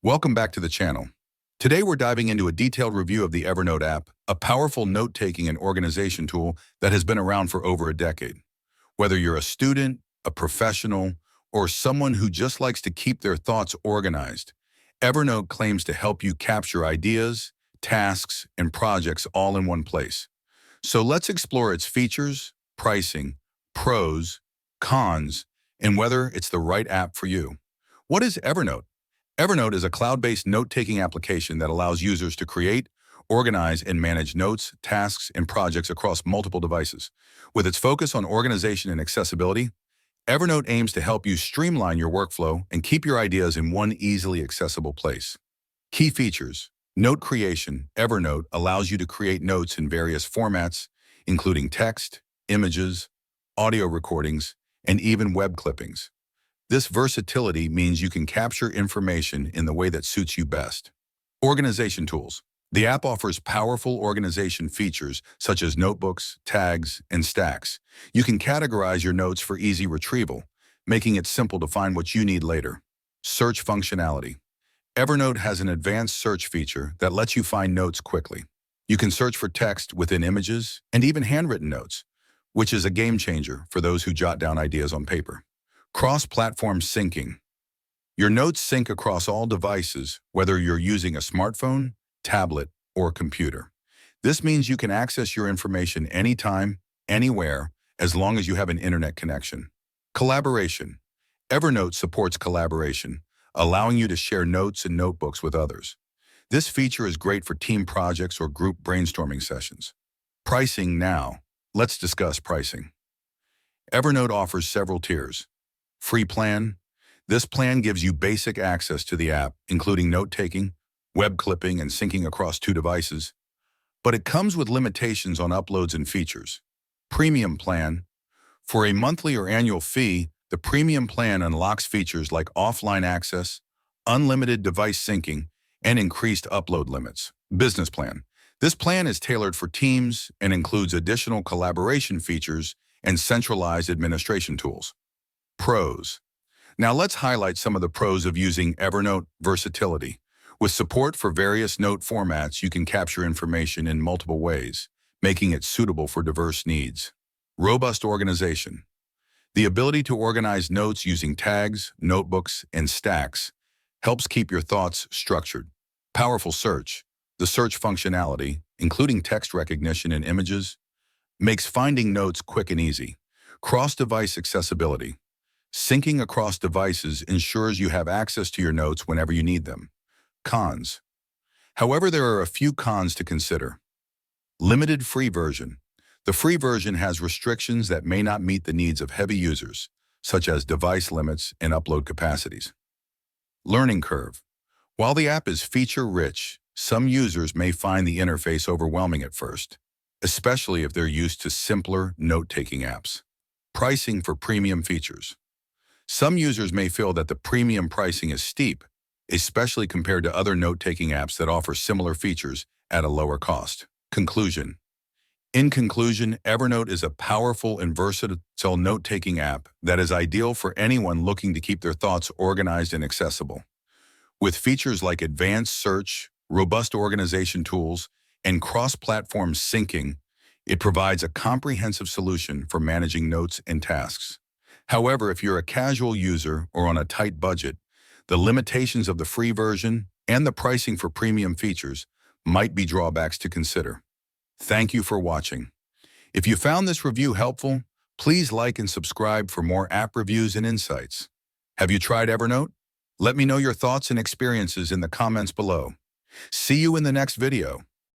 Welcome back to the channel. Today we're diving into a detailed review of the Evernote app, a powerful note-taking and organization tool that has been around for over a decade. Whether you're a student, a professional, or someone who just likes to keep their thoughts organized, Evernote claims to help you capture ideas, tasks, and projects all in one place. So let's explore its features, pricing, pros, cons, and whether it's the right app for you. What is Evernote? Evernote is a cloud-based note-taking application that allows users to create, organize, and manage notes, tasks, and projects across multiple devices. With its focus on organization and accessibility, Evernote aims to help you streamline your workflow and keep your ideas in one easily accessible place. Key features: note creation. Evernote allows you to create notes in various formats, including text, images, audio recordings, and even web clippings. This versatility means you can capture information in the way that suits you best. Organization tools. The app offers powerful organization features such as notebooks, tags, and stacks. You can categorize your notes for easy retrieval, making it simple to find what you need later. Search functionality. Evernote has an advanced search feature that lets you find notes quickly. You can search for text within images and even handwritten notes, which is a game changer for those who jot down ideas on paper. Cross-platform syncing. Your notes sync across all devices, whether you're using a smartphone, tablet, or computer. This means you can access your information anytime, anywhere, as long as you have an internet connection. Collaboration. Evernote supports collaboration, allowing you to share notes and notebooks with others. This feature is great for team projects or group brainstorming sessions. Pricing now. Let's discuss pricing. Evernote offers several tiers. Free plan. This plan gives you basic access to the app, including note-taking, web clipping, and syncing across two devices. But it comes with limitations on uploads and features. Premium plan. For a monthly or annual fee, the premium plan unlocks features like offline access, unlimited device syncing, and increased upload limits. Business plan. This plan is tailored for teams and includes additional collaboration features and centralized administration tools. Pros. Now let's highlight some of the pros of using Evernote. Versatility. With support for various note formats, you can capture information in multiple ways, making it suitable for diverse needs. Robust organization. The ability to organize notes using tags, notebooks, and stacks helps keep your thoughts structured. Powerful search. The search functionality, including text recognition and images, makes finding notes quick and easy. Cross-device accessibility. Syncing across devices ensures you have access to your notes whenever you need them. Cons. However, there are a few cons to consider. Limited free version. The free version has restrictions that may not meet the needs of heavy users, such as device limits and upload capacities. Learning curve. While the app is feature-rich, some users may find the interface overwhelming at first, especially if they're used to simpler note-taking apps. Pricing for premium features. Some users may feel that the premium pricing is steep, especially compared to other note-taking apps that offer similar features at a lower cost. Conclusion. In conclusion, Evernote is a powerful and versatile note-taking app that is ideal for anyone looking to keep their thoughts organized and accessible. With features like advanced search, robust organization tools, and cross-platform syncing, it provides a comprehensive solution for managing notes and tasks. However, if you're a casual user or on a tight budget, the limitations of the free version and the pricing for premium features might be drawbacks to consider. Thank you for watching. If you found this review helpful, please like and subscribe for more app reviews and insights. Have you tried Evernote? Let me know your thoughts and experiences in the comments below. See you in the next video.